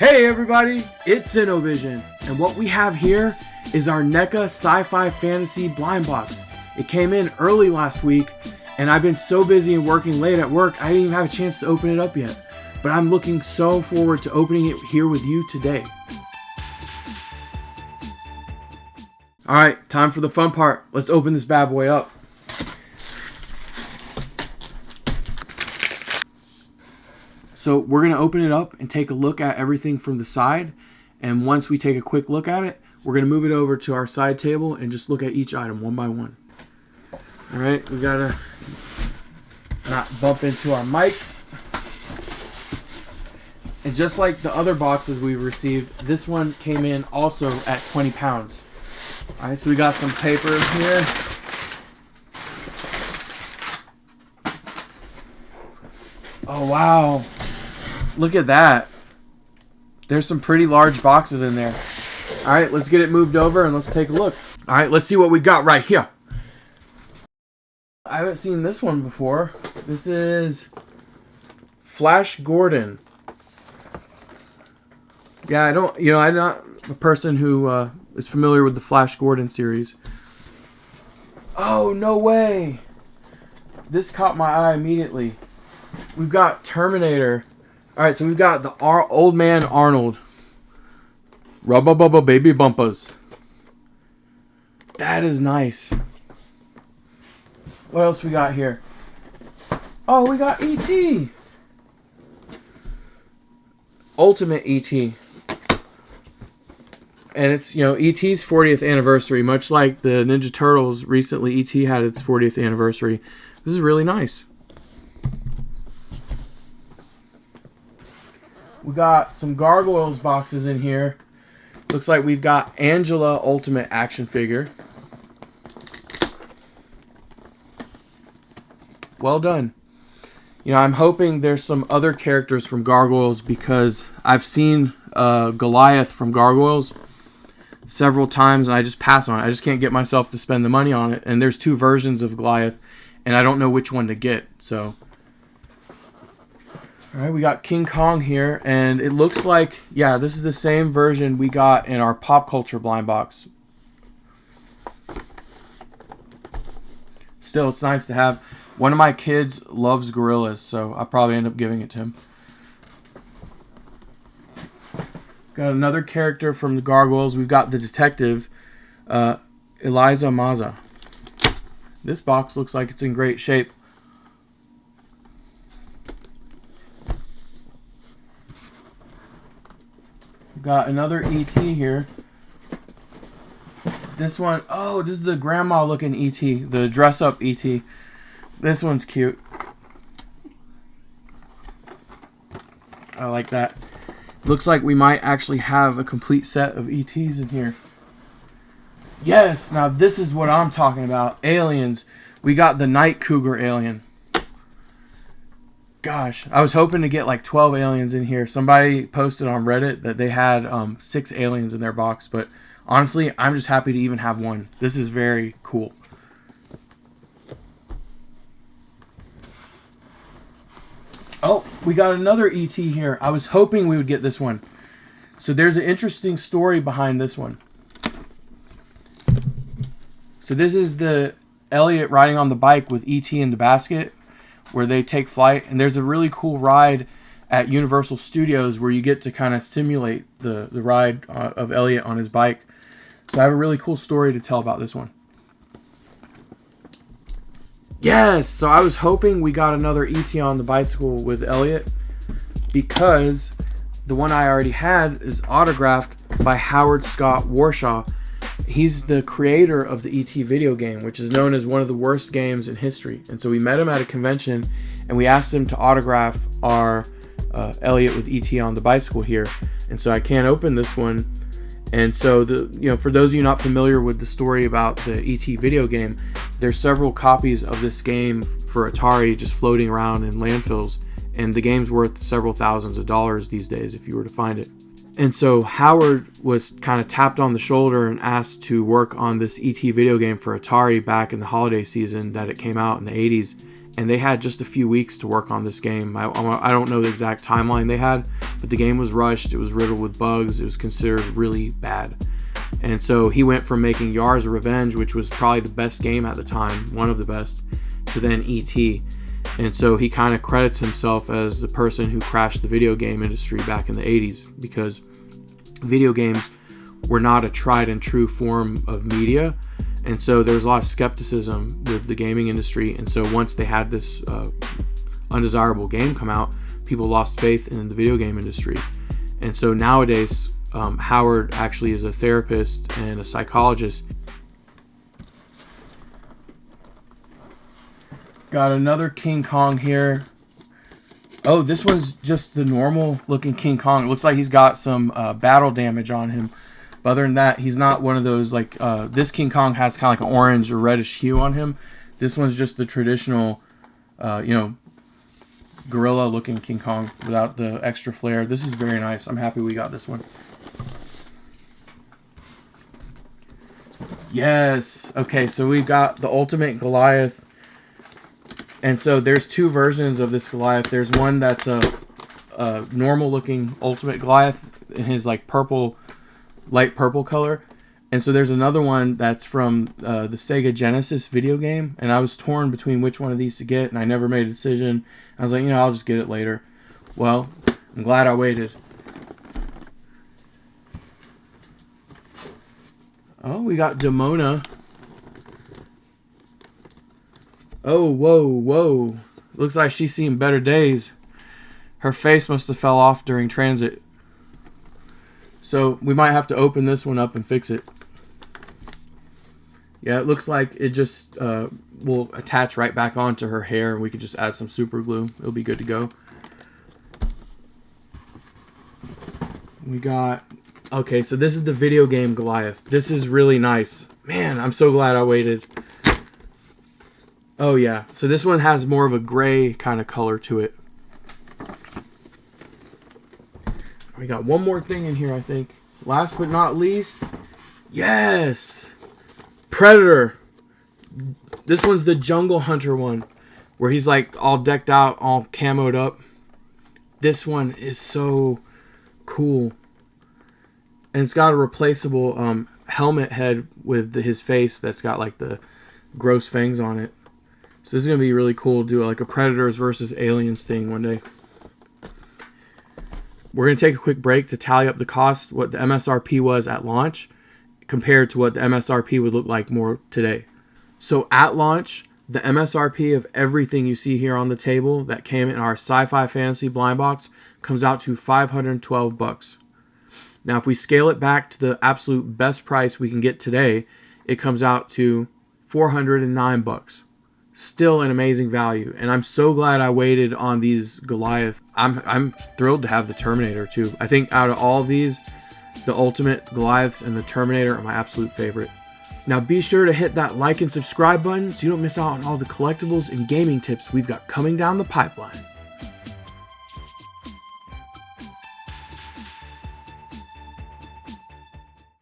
Hey everybody, it's Innovision, and what we have here is our NECA Sci Fi Fantasy blind box. It came in early last week, and I've been so busy and working late at work, I didn't even have a chance to open it up yet. But I'm looking so forward to opening it here with you today. Alright, time for the fun part. Let's open this bad boy up. So we're going to open it up and take a look at everything from the side. And once we take a quick look at it, we're going to move it over to our side table and just look at each item one by one. Alright, we got to not bump into our mic. And just like the other boxes we received, this one came in also at 20 pounds. Alright, so we got some paper here. Oh wow. Look at that. There's some pretty large boxes in there. Alright, let's get it moved over and let's take a look. Alright, let's see what we got right here. I haven't seen this one before. This is Flash Gordon. Yeah, I'm not a person who is familiar with the Flash Gordon series. Oh, no way. This caught my eye immediately. We've got Terminator. Alright, so we've got the Old Man Arnold. Rubba bubba baby bumpers. That is nice. What else we got here? Oh, we got E.T. Ultimate E.T. And it's, E.T.'s 40th anniversary. Much like the Ninja Turtles, recently E.T. had its 40th anniversary. This is really nice. We got some gargoyles boxes in here. Looks like we've got Angela Ultimate action figure. Well done. I'm hoping there's some other characters from Gargoyles because I've seen Goliath from Gargoyles several times and I just pass on it. I just can't get myself to spend the money on it. And there's two versions of Goliath and I don't know which one to get. So, alright, we got King Kong here and it looks like, yeah, this is the same version we got in our pop culture blind box. Still, it's nice to have. One of my kids loves gorillas, so I'll probably end up giving it to him. Got another character from the Gargoyles. We've got the detective, Eliza Maza. This box looks like it's in great shape. Got another E.T. here. This one, oh, this is the grandma looking E.T., the dress up E.T. This one's cute. I like that. Looks like we might actually have a complete set of ETs in here. Yes, now this is what I'm talking about. Aliens. We got the Night Cougar alien. Gosh, I was hoping to get like 12 aliens in here. Somebody posted on Reddit that they had 6 aliens in their box, but honestly, I'm just happy to even have one. This is very cool. Oh, we got another E.T. here. I was hoping we would get this one. So there's an interesting story behind this one. So this is the Elliot riding on the bike with E.T. in the basket where they take flight. And there's a really cool ride at Universal Studios where you get to kind of simulate the ride of Elliot on his bike. So I have a really cool story to tell about this one. Yes, so I was hoping we got another E.T. on the bicycle with Elliot because the one I already had is autographed by Howard Scott Warshaw. He's the creator of the E.T. video game, which is known as one of the worst games in history. And so we met him at a convention and we asked him to autograph our Elliot with E.T. on the bicycle here. And so I can't open this one. And so, for those of you not familiar with the story about the E.T. video game, there's several copies of this game for Atari just floating around in landfills, and the game's worth several thousands of dollars these days if you were to find it. And so Howard was kind of tapped on the shoulder and asked to work on this E.T. video game for Atari back in the holiday season that it came out in the 80s. And they had just a few weeks to work on this game. I don't know the exact timeline they had, but the game was rushed. It was riddled with bugs. It was considered really bad. And so he went from making Yar's Revenge, which was probably the best game at the time, one of the best, to then E.T. And so he kind of credits himself as the person who crashed the video game industry back in the 80s, because video games were not a tried and true form of media. And so there was a lot of skepticism with the gaming industry. And so once they had this undesirable game come out, people lost faith in the video game industry. And so nowadays, Howard actually is a therapist and a psychologist. Got another King Kong here. Oh, this one's just the normal looking King Kong. It looks like he's got some battle damage on him. But other than that, he's not one of those like this King Kong has kind of like an orange or reddish hue on him. This one's just the traditional, gorilla looking King Kong without the extra flair. This is very nice. I'm happy we got this one. Yes. Okay, so we've got the Ultimate Goliath. And so there's two versions of this Goliath. There's one that's a normal looking Ultimate Goliath in his like purple, light purple color. And so there's another one that's from the Sega Genesis video game. And I was torn between which one of these to get, and I never made a decision. I was like, I'll just get it later. Well, I'm glad I waited. Oh, we got Demona. Oh, whoa. Looks like she's seen better days. Her face must have fell off during transit. So we might have to open this one up and fix it. Yeah, it looks like it just will attach right back onto her hair, and we could just add some super glue. It'll be good to go. We got... Okay, so this is the video game Goliath. This is really nice. Man, I'm so glad I waited. Oh, yeah. So this one has more of a gray kind of color to it. We got one more thing in here, I think. Last but not least, yes! Predator. This one's the Jungle Hunter one, where he's like all decked out, all camoed up. This one is so cool. And it's got a replaceable helmet head with his face that's got like the gross fangs on it. So this is going to be really cool to do like a Predators versus Aliens thing one day. We're going to take a quick break to tally up the cost, what the MSRP was at launch, compared to what the MSRP would look like more today. So at launch, the MSRP of everything you see here on the table that came in our Sci Fi Fantasy blind box comes out to $512. Now, if we scale it back to the absolute best price we can get today, it comes out to $409. Still an amazing value, and I'm so glad I waited on these Goliath. I'm thrilled to have the Terminator too. I think out of all of these, the Ultimate Goliaths and the Terminator are my absolute favorite. Now be sure to hit that like and subscribe button so you don't miss out on all the collectibles and gaming tips we've got coming down the pipeline.